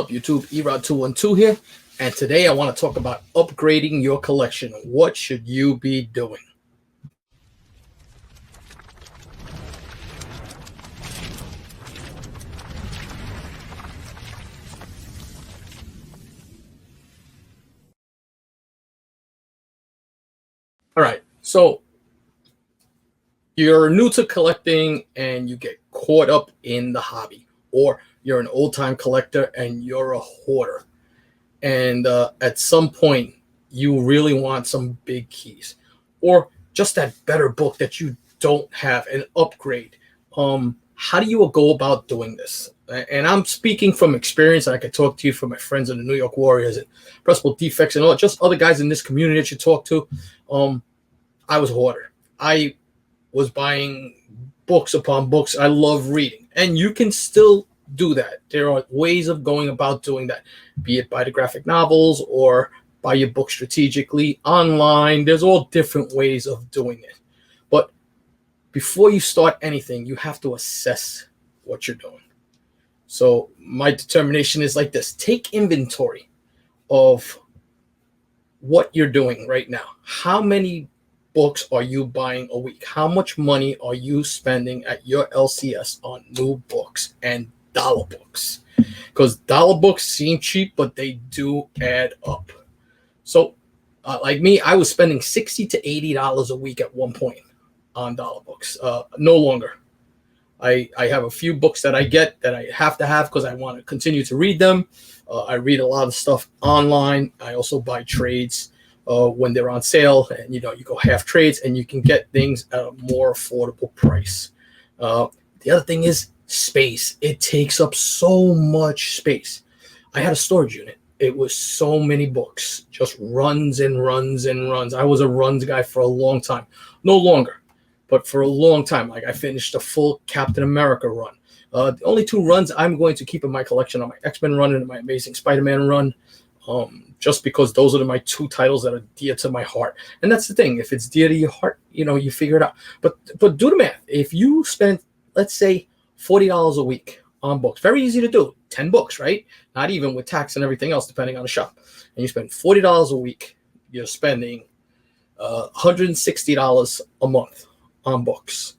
up, YouTube? Erod212 here, and today I want to talk about upgrading your collection. What should you be doing? All right, so you're new to collecting and you get caught up in the hobby, or you're an old-time collector and you're a hoarder, and at some point you really want some big keys or just that better book that you don't have, an upgrade. How do you go about doing this? And I'm speaking from experience. I could talk to you from my friends in the New York Warriors and Principal Defects and all, just other guys in this community that you talk to. I was a hoarder. I was buying books upon books. I love reading, and you can still do that. There are ways of going about doing that, be it buy the graphic novels or buy your book strategically online. There's all different ways of doing it. But before you start anything, you have to assess what you're doing. So my determination is like this: take inventory of what you're doing right now. How many books are you buying a week? How much money are you spending at your LCS on new books and dollar books? Because dollar books seem cheap, but they do add up. So like me, I was spending $60 to $80 a week at one point on dollar books. No longer. I have a few books that I get that I have to have because I want to continue to read them. I read a lot of stuff online. I also buy trades when they're on sale, and you go half trades and you can get things at a more affordable price. The other thing is space. It takes up so much space. I had a storage unit. It was so many books, just runs and runs and runs. I was a runs guy for a long time. No longer, but for a long time. Like I finished a full Captain America run. The only two runs I'm going to keep in my collection are my X-Men run and my Amazing Spider-Man run. Just because those are my two titles that are dear to my heart. And that's the thing. If it's dear to your heart, you figure it out. But do the math. If you spend, let's say, $40 a week on books, very easy to do. 10 books, right? Not even with tax and everything else, depending on the shop. And you spend $40 a week, you're spending $160 a month on books.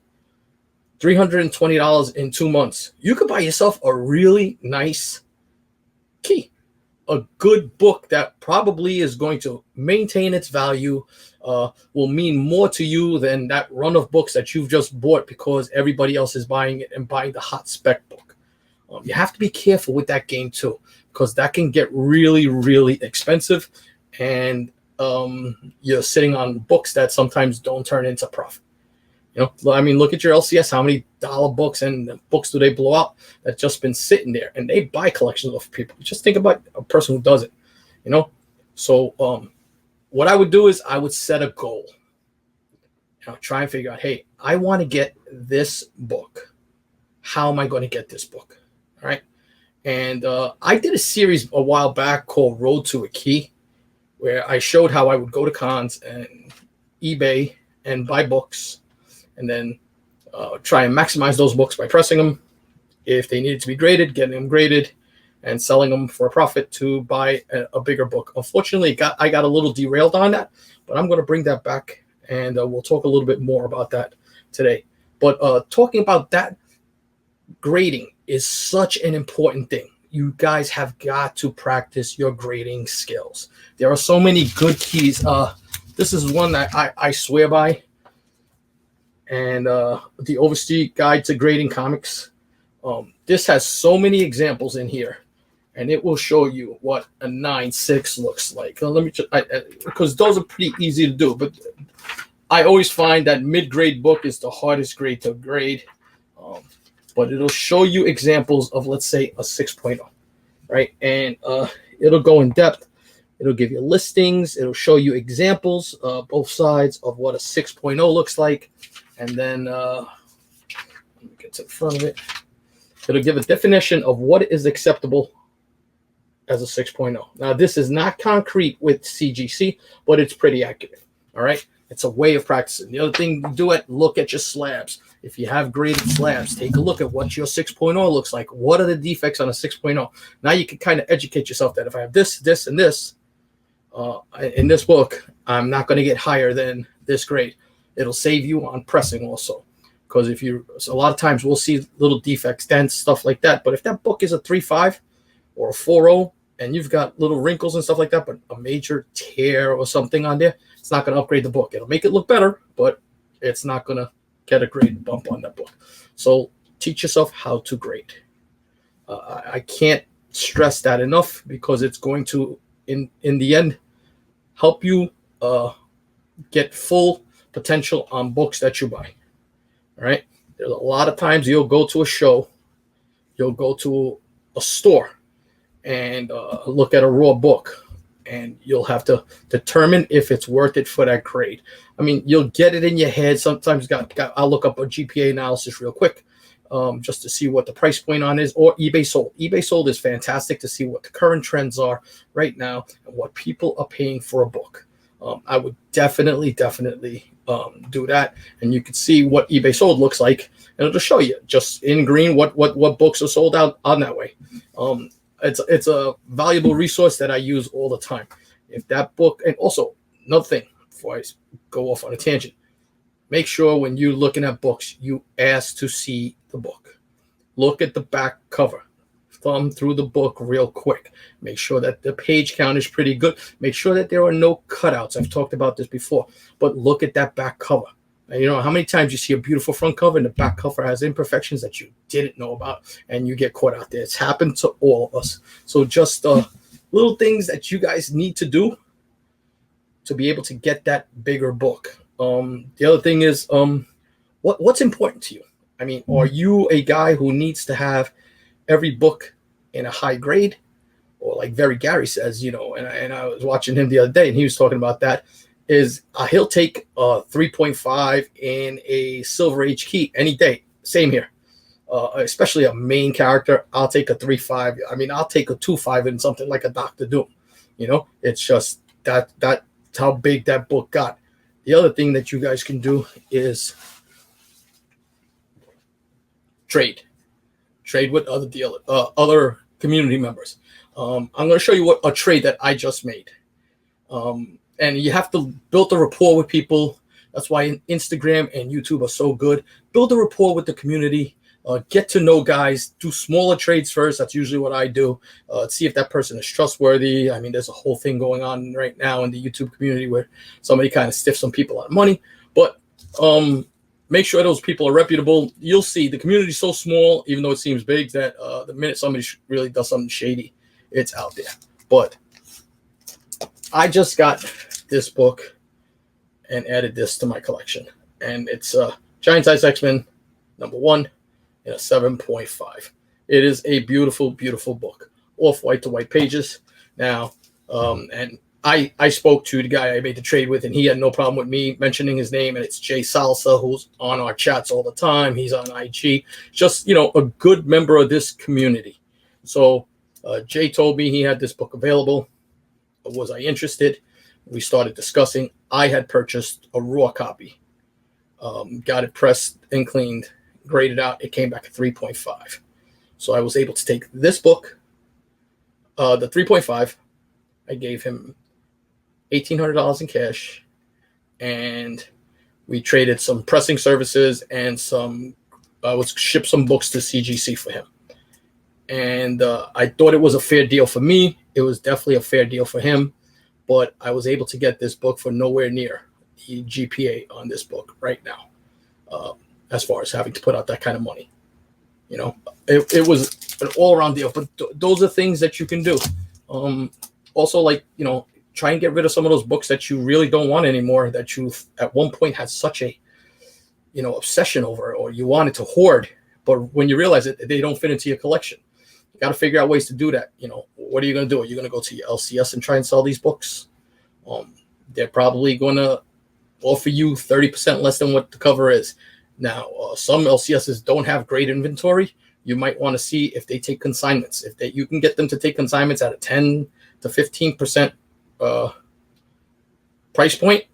$320 in 2 months. You could buy yourself a really nice key. A good book that probably is going to maintain its value, will mean more to you than that run of books that you've just bought because everybody else is buying it and buying the hot spec book. You have to be careful with that game too, because that can get really, really expensive, and you're sitting on books that sometimes don't turn into profit. Look at your LCS. How many dollar books and books do they blow out that's just been sitting there? And they buy collections of people. Just think about a person who does it, So what I would do is I would set a goal. Try and figure out, hey, I want to get this book. How am I going to get this book? All right. And I did a series a while back called Road to a Key, where I showed how I would go to cons and eBay and buy books, and then try and maximize those books by pressing them. If they needed to be graded, getting them graded, and selling them for a profit to buy a bigger book. Unfortunately, I got a little derailed on that, but I'm going to bring that back, and we'll talk a little bit more about that today. But talking about that, grading is such an important thing. You guys have got to practice your grading skills. There are so many good keys. This is one that I swear by. And the Overstreet Guide to Grading Comics. This has so many examples in here, and it will show you what a 9.6 looks like. Let me just, because those are pretty easy to do, but I always find that mid-grade book is the hardest grade to grade. But it'll show you examples of, let's say, a 6.0, right? And it'll go in depth. It'll give you listings. It'll show you examples, both sides of what a 6.0 looks like. And then let me get to the front of it. It'll give a definition of what is acceptable as a 6.0. Now, this is not concrete with CGC, but it's pretty accurate. All right. It's a way of practicing. The other thing you do it, look at your slabs. If you have graded slabs, take a look at what your 6.0 looks like. What are the defects on a 6.0? Now you can kind of educate yourself that if I have this, this, and this in this book, I'm not going to get higher than this grade. It'll save you on pressing also. Because if you, a lot of times we'll see little defects, dents, stuff like that. But if that book is a 3.5 or a 4.0 and you've got little wrinkles and stuff like that, but a major tear or something on there, it's not going to upgrade the book. It'll make it look better, but it's not going to get a grade bump on that book. So teach yourself how to grade. I can't stress that enough because it's going to, in the end, help you get full potential on books that you buy. All right. There's a lot of times you'll go to a show, you'll go to a store and look at a raw book, and you'll have to determine if it's worth it for that grade. I mean, you'll get it in your head. Sometimes I'll look up a GPA analysis real quick just to see what the price point on is, or eBay sold. eBay sold is fantastic to see what the current trends are right now and what people are paying for a book. I would definitely do that, and you can see what eBay sold looks like, and it'll show you just in green what books are sold out on that way. It's a valuable resource that I use all the time. If that book, and also another thing before I go off on a tangent, make sure when you're looking at books, you ask to see the book. Look at the back cover. Thumb through the book real quick. Make sure that the page count is pretty good. Make sure that there are no cutouts. I've talked about this before, but look at that back cover. And you know how many times you see a beautiful front cover and the back cover has imperfections that you didn't know about, and you get caught out there. It's happened to all of us. So just little things that you guys need to do to be able to get that bigger book. The other thing is, what's important to you? I mean, are you a guy who needs to have every book in a high grade, or like Very Gary says, you know, and I was watching him the other day and he was talking about that, is he'll take a 3.5 in a Silver Age key any day. Same here. Especially a main character, I'll take a 3.5. I mean, I'll take a 2.5 in something like a Dr. Doom. You know, it's just that's how big that book got. The other thing that you guys can do is trade with other community members. I'm going to show you what a trade that I just made. And you have to build a rapport with people. That's why Instagram and YouTube are so good. Build a rapport with the community. Get to know guys. Do smaller trades first. That's usually what I do. See if that person is trustworthy. I mean, there's a whole thing going on right now in the YouTube community where somebody kind of stiffs some people out of money. But make sure those people are reputable. You'll see the community is so small, even though it seems big, that the minute somebody really does something shady, it's out there. But I just got this book and added this to my collection. And it's Giant Size X-Men #1 in a 7.5. It is a beautiful, beautiful book. Off-white to white pages. Now, and I spoke to the guy I made the trade with, and he had no problem with me mentioning his name. And it's Jay Salsa, who's on our chats all the time. He's on IG. Just, you know, a good member of this community. So Jay told me he had this book available. Was I interested? We started discussing. I had purchased a raw copy. Got it pressed and cleaned, graded out. It came back at 3.5. So I was able to take this book, the 3.5. I gave him $1,800 in cash, and we traded some pressing services and was shipped some books to CGC for him. And I thought it was a fair deal for me. It was definitely a fair deal for him, but I was able to get this book for nowhere near the GPA on this book right now, as far as having to put out that kind of money. You know, it was an all-around deal, but those are things that you can do. Also, like, you know, try and get rid of some of those books that you really don't want anymore, that you at one point had such a, you know, obsession over, or you wanted to hoard, but when you realize it, they don't fit into your collection. You got to figure out ways to do that. You know, what are you going to do? Are you going to go to your LCS and try and sell these books? They're probably going to offer you 30% less than what the cover is. Now, some LCSs don't have great inventory. You might want to see if they take consignments. If you can get them to take consignments at a 10 to 15% price point,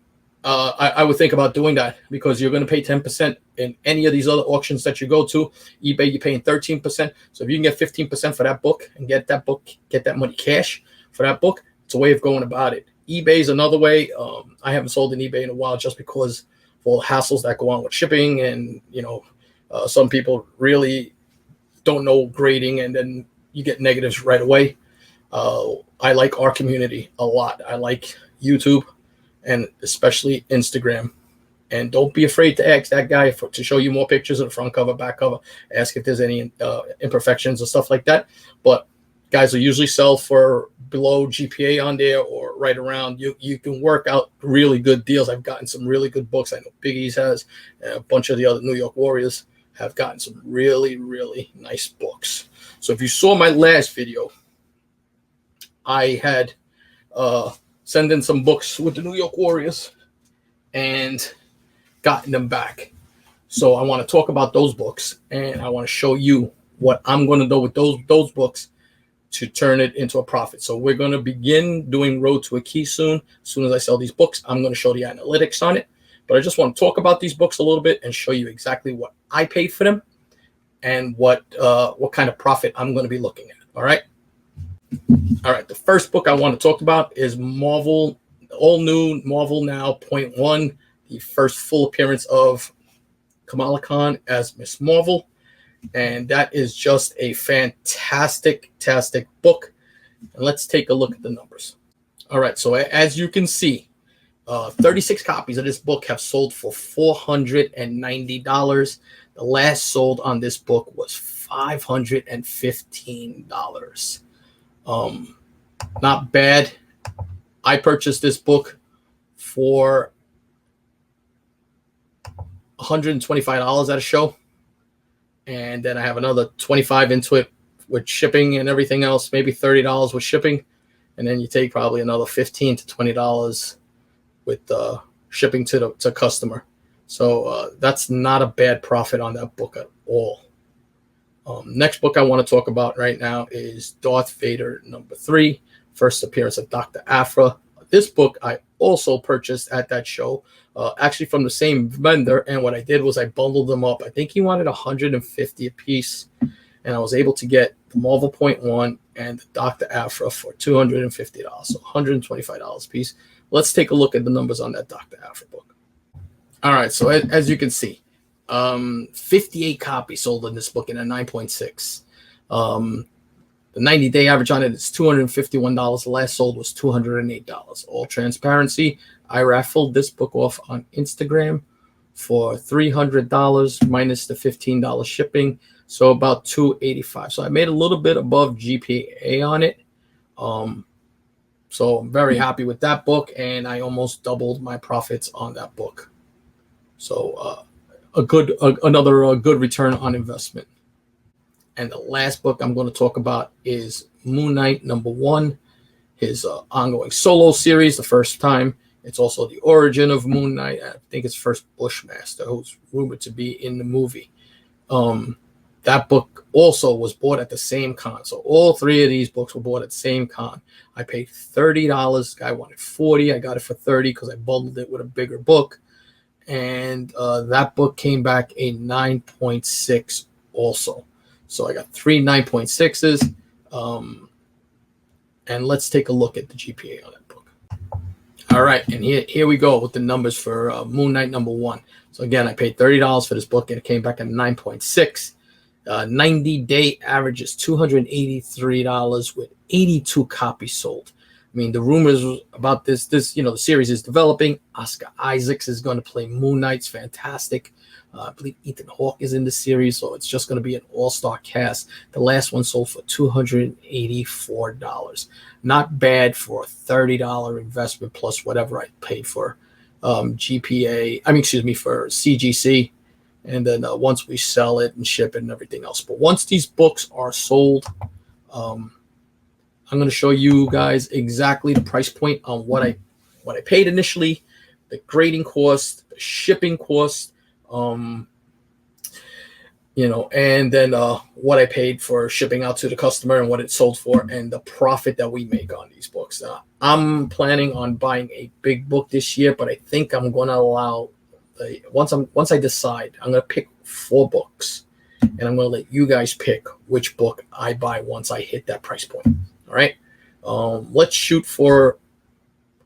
I would think about doing that, because you're going to pay 10% in any of these other auctions that you go to. eBay, you're paying 13%. So if you can get 15% for that book and get that money cash for that book, it's a way of going about it. eBay is another way. I haven't sold an eBay in a while, just because of all the hassles that go on with shipping, and some people really don't know grading, and then you get negatives right away. I like our community a lot. I like YouTube, and especially Instagram. And don't be afraid to ask that guy to show you more pictures of the front cover, back cover. Ask if there's any imperfections or stuff like that. But guys will usually sell for below GPA on there, or right around. You can work out really good deals. I've gotten some really good books. I know Biggie's has, and a bunch of the other New York Warriors have gotten some really, really nice books. So if you saw my last video, I had sent in some books with the New York Warriors and gotten them back. So I want to talk about those books, and I want to show you what I'm going to do with those books to turn it into a profit. So we're going to begin doing Road to a Key soon. As soon as I sell these books, I'm going to show the analytics on it. But I just want to talk about these books a little bit and show you exactly what I paid for them and what kind of profit I'm going to be looking at. All right. The first book I want to talk about is Marvel, all new Marvel Now .1, the first full appearance of Kamala Khan as Miss Marvel. And that is just a fantastic book. And let's take a look at the numbers. All right, so as you can see, 36 copies of this book have sold for $490. The last sold on this book was $515. Not bad. I purchased this book for $125 at a show, and then I have another $25 into it with shipping and everything else, maybe $30 with shipping, and then you take probably another $15 to $20 with shipping to customer. So that's not a bad profit on that book at all. Next book I want to talk about right now is Darth Vader #3, first appearance of Dr. Aphra. This book I also purchased at that show, actually from the same vendor. And what I did was I bundled them up. I think he wanted 150 a piece, and I was able to get the Marvel .1 and the Dr. Aphra for $250, so $125 a piece. Let's take a look at the numbers on that Dr. Aphra book. All right, so as you can see, 58 copies sold in this book in a 9.6. The 90-day average on it is $251. The last sold was $208. All transparency, I raffled this book off on Instagram for $300 minus the $15 shipping, so about $285. So I made a little bit above GPA on it. So I'm very happy with that book, and I almost doubled my profits on that book. So another good return on investment. And the last book I'm going to talk about is Moon Knight #1, his ongoing solo series, the first time. It's also the origin of Moon Knight. I think it's first Bushmaster, who's rumored to be in the movie. That book also was bought at the same con. So all three of these books were bought at the same con. I paid $30. Guy wanted $40. I got it for $30 because I bundled it with a bigger book. And that book came back a 9.6 also. So I got 3 9.6s. And let's take a look at the GPA on that book. All right, and here we go with the numbers for Moon Knight #1. So again, I paid $30 for this book, and it came back at 9.6. 90-day average is $283 with 82 copies sold. I mean, the rumors about this, the series is developing. Oscar Isaacs is going to play Moon Knight. It's fantastic. I believe Ethan Hawke is in the series, so it's just going to be an all-star cast. The last one sold for $284. Not bad for a $30 investment plus whatever I paid for for CGC. And then once we sell it and ship it and everything else. But once these books are sold, I'm going to show you guys exactly the price point on what I paid initially, the grading cost, the shipping cost. and then what I paid for shipping out to the customer and what it sold for, and the profit that we make on these books. I'm planning on buying a big book this year, but I think I'm going to allow once I decide, I'm going to pick 4 books, and I'm going to let you guys pick which book I buy once I hit that price point. All right, let's shoot for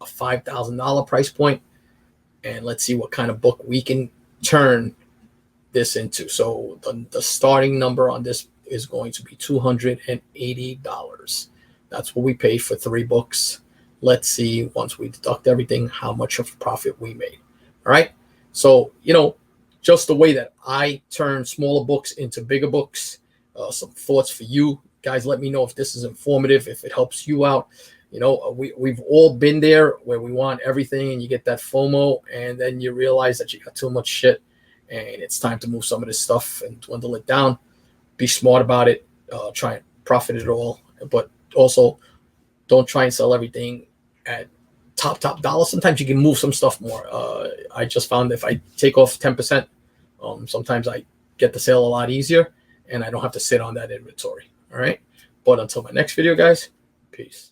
a $5,000 price point, and let's see what kind of book we can turn this into. So the starting number on this is going to be $280. That's what we paid for 3 books. Let's see, once we deduct everything, how much of profit we made. All right. So, just the way that I turn smaller books into bigger books, some thoughts for you guys. Let me know if this is informative, if it helps you out. We've all been there where we want everything and you get that FOMO, and then you realize that you got too much shit and it's time to move some of this stuff and dwindle it down. Be smart about it. Try and profit it all, but also don't try and sell everything at top dollar. Sometimes you can move some stuff more. I just found if I take off 10%, sometimes I get the sale a lot easier and I don't have to sit on that inventory. All right. But until my next video, guys, peace.